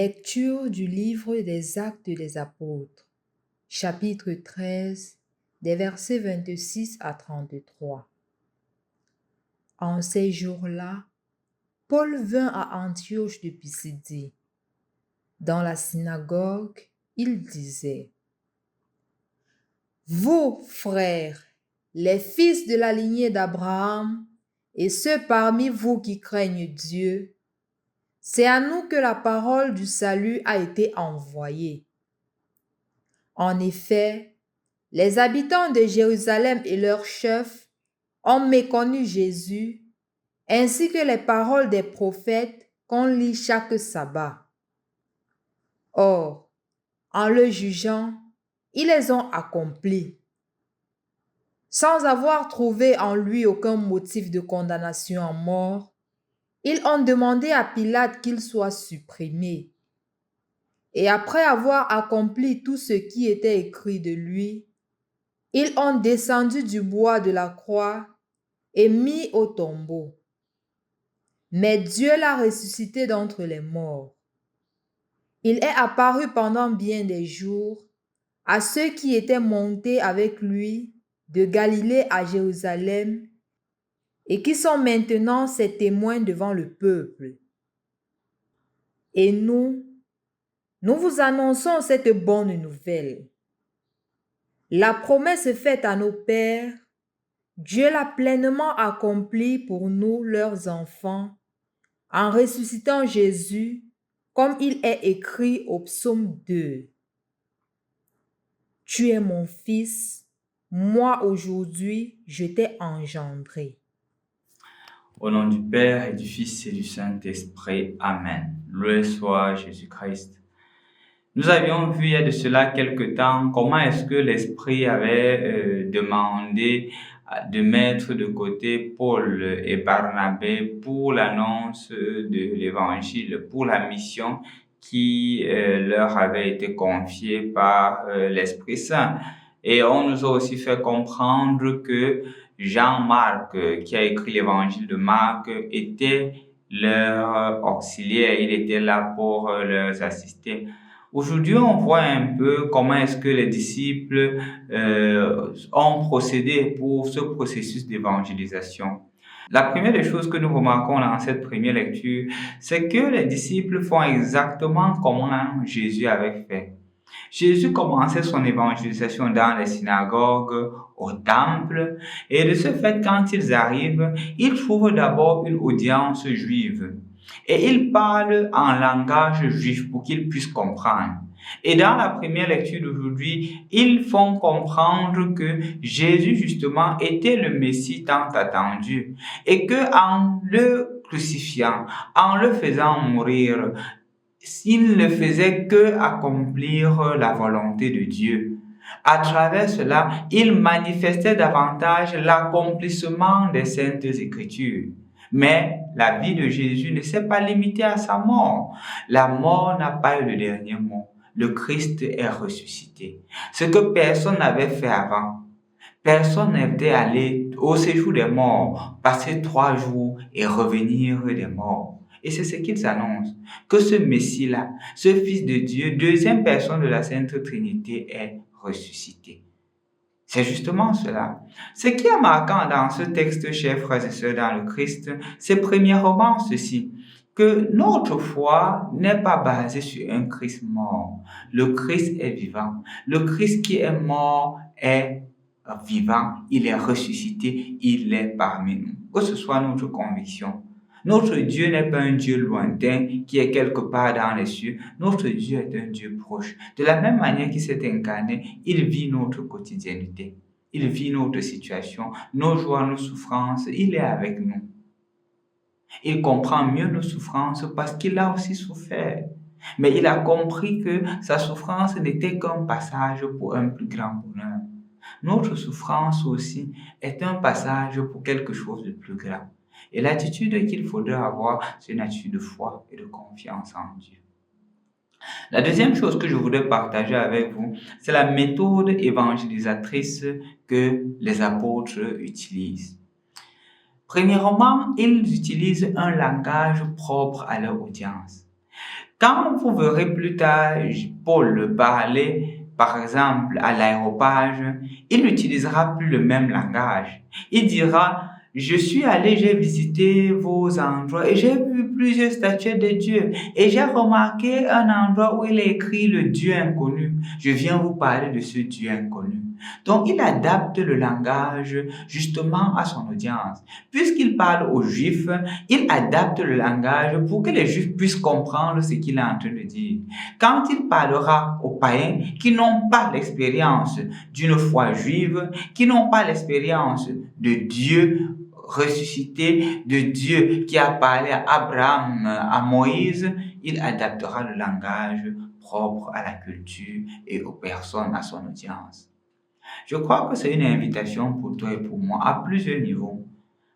Lecture du livre des Actes des Apôtres, chapitre 13, des versets 26 à 33. En ces jours-là, Paul vint à Antioche de Pisidie. Dans la synagogue, il disait: « Vous, frères, les fils de la lignée d'Abraham, et ceux parmi vous qui craignent Dieu, c'est à nous que la parole du salut a été envoyée. En effet, les habitants de Jérusalem et leurs chefs ont méconnu Jésus, ainsi que les paroles des prophètes qu'on lit chaque sabbat. Or, en le jugeant, ils les ont accomplis, sans avoir trouvé en lui aucun motif de condamnation à mort. Ils ont demandé à Pilate qu'il soit supprimé. Et après avoir accompli tout ce qui était écrit de lui, ils ont descendu du bois de la croix et mis au tombeau. Mais Dieu l'a ressuscité d'entre les morts. Il est apparu pendant bien des jours à ceux qui étaient montés avec lui de Galilée à Jérusalem et qui sont maintenant ses témoins devant le peuple. Et nous vous annonçons cette bonne nouvelle. La promesse faite à nos pères, Dieu l'a pleinement accomplie pour nous, leurs enfants, en ressuscitant Jésus, comme il est écrit au psaume 2. « Tu es mon fils, moi aujourd'hui je t'ai engendré. » Au nom du Père et du Fils et du Saint-Esprit. Amen. Loué soit Jésus-Christ. Nous avions vu il y a de cela quelque temps comment est-ce que l'Esprit avait demandé de mettre de côté Paul et Barnabé pour l'annonce de l'Évangile, pour la mission qui leur avait été confiée par l'Esprit Saint. Et on nous a aussi fait comprendre que Jean-Marc, qui a écrit l'Évangile de Marc, était leur auxiliaire, il était là pour leur assister. Aujourd'hui, on voit un peu comment est-ce que les disciples ont procédé pour ce processus d'évangélisation. La première des choses que nous remarquons dans cette première lecture, c'est que les disciples font exactement comme Jésus avait fait. Jésus commençait son évangélisation dans les synagogues, au temple, et de ce fait, quand ils arrivent, ils trouvent d'abord une audience juive. Et ils parlent en langage juif pour qu'ils puissent comprendre. Et dans la première lecture d'aujourd'hui, ils font comprendre que Jésus, justement, était le Messie tant attendu. Et que en le crucifiant, en le faisant mourir, il ne faisait que accomplir la volonté de Dieu. À travers cela, il manifestait davantage l'accomplissement des Saintes Écritures. Mais la vie de Jésus ne s'est pas limitée à sa mort. La mort n'a pas eu le dernier mot. Le Christ est ressuscité. Ce que personne n'avait fait avant. Personne n'était allé au séjour des morts, passer 3 jours et revenir des morts. Et c'est ce qu'ils annoncent, que ce Messie-là, ce Fils de Dieu, deuxième personne de la Sainte Trinité, est ressuscité. C'est justement cela. Ce qui est marquant dans ce texte, chers frères et sœurs dans le Christ, c'est premièrement ceci, que notre foi n'est pas basée sur un Christ mort. Le Christ est vivant. Le Christ qui est mort est vivant, il est ressuscité, il est parmi nous. Que ce soit notre conviction. Notre Dieu n'est pas un Dieu lointain qui est quelque part dans les cieux. Notre Dieu est un Dieu proche. De la même manière qu'il s'est incarné, il vit notre quotidienneté. Il vit notre situation, nos joies, nos souffrances. Il est avec nous. Il comprend mieux nos souffrances parce qu'il a aussi souffert. Mais il a compris que sa souffrance n'était qu'un passage pour un plus grand bonheur. Notre souffrance aussi est un passage pour quelque chose de plus grand. Et l'attitude qu'il faudra avoir, c'est une attitude de foi et de confiance en Dieu. La deuxième chose que je voudrais partager avec vous, c'est la méthode évangélisatrice que les apôtres utilisent. Premièrement, ils utilisent un langage propre à leur audience. Quand vous verrez plus tard Paul parler, par exemple, à l'aéropage, il n'utilisera plus le même langage. Il dira, je suis allé, j'ai visité vos endroits et j'ai vu plusieurs statues de Dieu et j'ai remarqué un endroit où il est écrit le Dieu inconnu. Je viens vous parler de ce Dieu inconnu. Donc, il adapte le langage justement à son audience. Puisqu'il parle aux Juifs, il adapte le langage pour que les Juifs puissent comprendre ce qu'il est en train de dire. Quand il parlera aux païens qui n'ont pas l'expérience d'une foi juive, qui n'ont pas l'expérience de Dieu ressuscité, de Dieu qui a parlé à Abraham, à Moïse, il adaptera le langage propre à la culture et aux personnes, à son audience. Je crois que c'est une invitation pour toi et pour moi à plusieurs niveaux.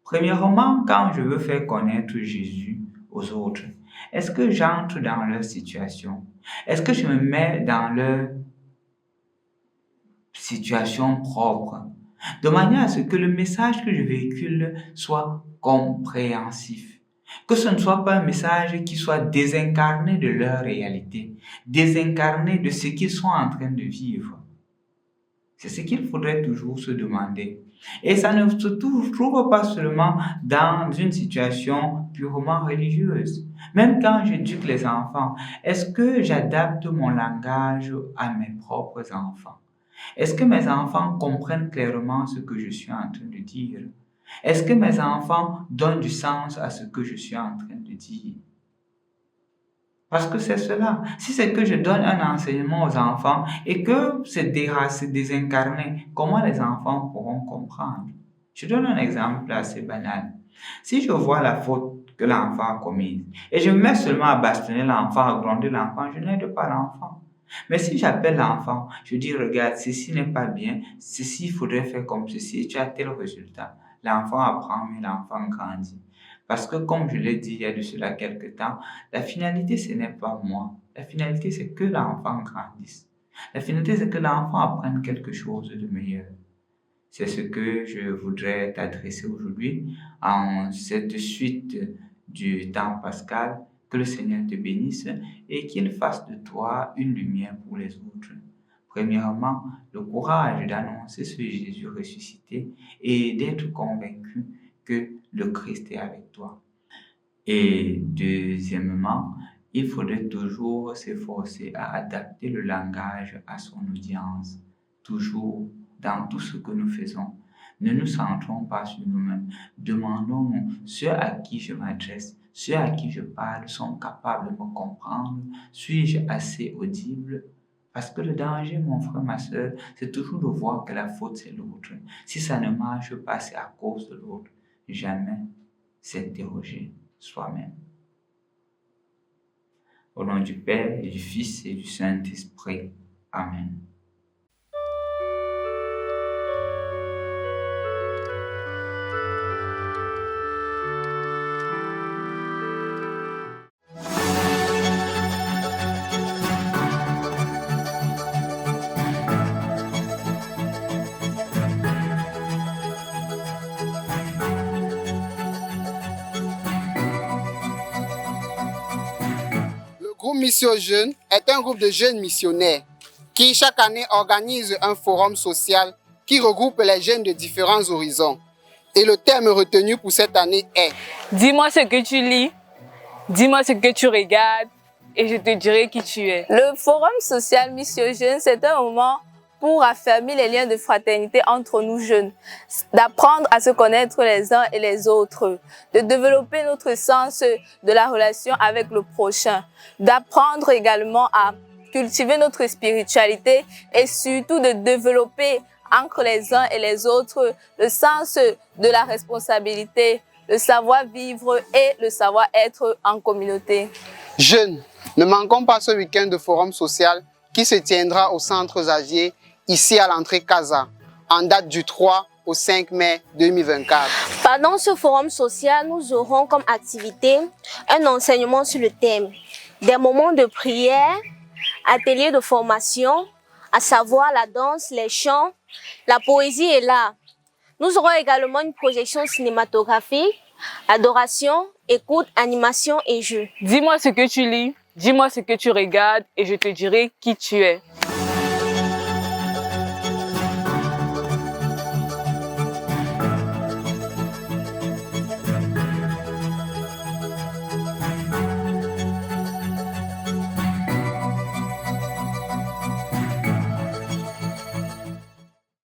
Premièrement, quand je veux faire connaître Jésus aux autres, est-ce que j'entre dans leur situation? Est-ce que je me mets dans leur situation propre? De manière à ce que le message que je véhicule soit compréhensif. Que ce ne soit pas un message qui soit désincarné de leur réalité, désincarné de ce qu'ils sont en train de vivre. C'est ce qu'il faudrait toujours se demander. Et ça ne se trouve pas seulement dans une situation purement religieuse. Même quand j'éduque les enfants, est-ce que j'adapte mon langage à mes propres enfants? Est-ce que mes enfants comprennent clairement ce que je suis en train de dire? Est-ce que mes enfants donnent du sens à ce que je suis en train de dire? Parce que c'est cela. Si c'est que je donne un enseignement aux enfants et que c'est désincarné, comment les enfants pourront comprendre? Je donne un exemple assez banal. Si je vois la faute que l'enfant a commise et je me mets seulement à bastonner l'enfant, à gronder l'enfant, je n'aide pas l'enfant. Mais si j'appelle l'enfant, je dis, regarde, ceci n'est pas bien, ceci, il faudrait faire comme ceci, et tu as tel résultat. L'enfant apprend, mais l'enfant grandit. Parce que, comme je l'ai dit il y a de cela quelque temps, la finalité, ce n'est pas moi. La finalité, c'est que l'enfant grandisse. La finalité, c'est que l'enfant apprenne quelque chose de meilleur. C'est ce que je voudrais t'adresser aujourd'hui en cette suite du temps pascal. Que le Seigneur te bénisse et qu'il fasse de toi une lumière pour les autres. Premièrement, le courage d'annoncer ce Jésus ressuscité et d'être convaincu que le Christ est avec toi. Et deuxièmement, il faudrait toujours s'efforcer à adapter le langage à son audience, toujours dans tout ce que nous faisons. Ne nous centrons pas sur nous-mêmes. Demandons-nous, ceux à qui je m'adresse, ceux à qui je parle sont capables de me comprendre? Suis-je assez audible? Parce que le danger, mon frère, ma soeur, c'est toujours de voir que la faute, c'est l'autre. Si ça ne marche pas, c'est à cause de l'autre. Jamais s'interroger soi-même. Au nom du Père, et du Fils et du Saint-Esprit. Amen. Le groupe Mission Jeunes est un groupe de jeunes missionnaires qui chaque année organise un forum social qui regroupe les jeunes de différents horizons. Et le thème retenu pour cette année est « Dis-moi ce que tu lis, dis-moi ce que tu regardes et je te dirai qui tu es ». Le forum social Mission Jeunes, c'est un moment pour affermir les liens de fraternité entre nous jeunes, d'apprendre à se connaître les uns et les autres, de développer notre sens de la relation avec le prochain, d'apprendre également à cultiver notre spiritualité et surtout de développer entre les uns et les autres le sens de la responsabilité, le savoir-vivre et le savoir-être en communauté. Jeunes, ne manquons pas ce week-end de forum social qui se tiendra au centre Xavier, ici à l'entrée Casa, en date du 3 au 5 mai 2024. Pendant ce forum social, nous aurons comme activité un enseignement sur le thème, des moments de prière, ateliers de formation, à savoir la danse, les chants, la poésie et l'art. Nous aurons également une projection cinématographique, adoration, écoute, animation et jeu. Dis-moi ce que tu lis, Dis-moi ce que tu regardes et je te dirai qui tu es.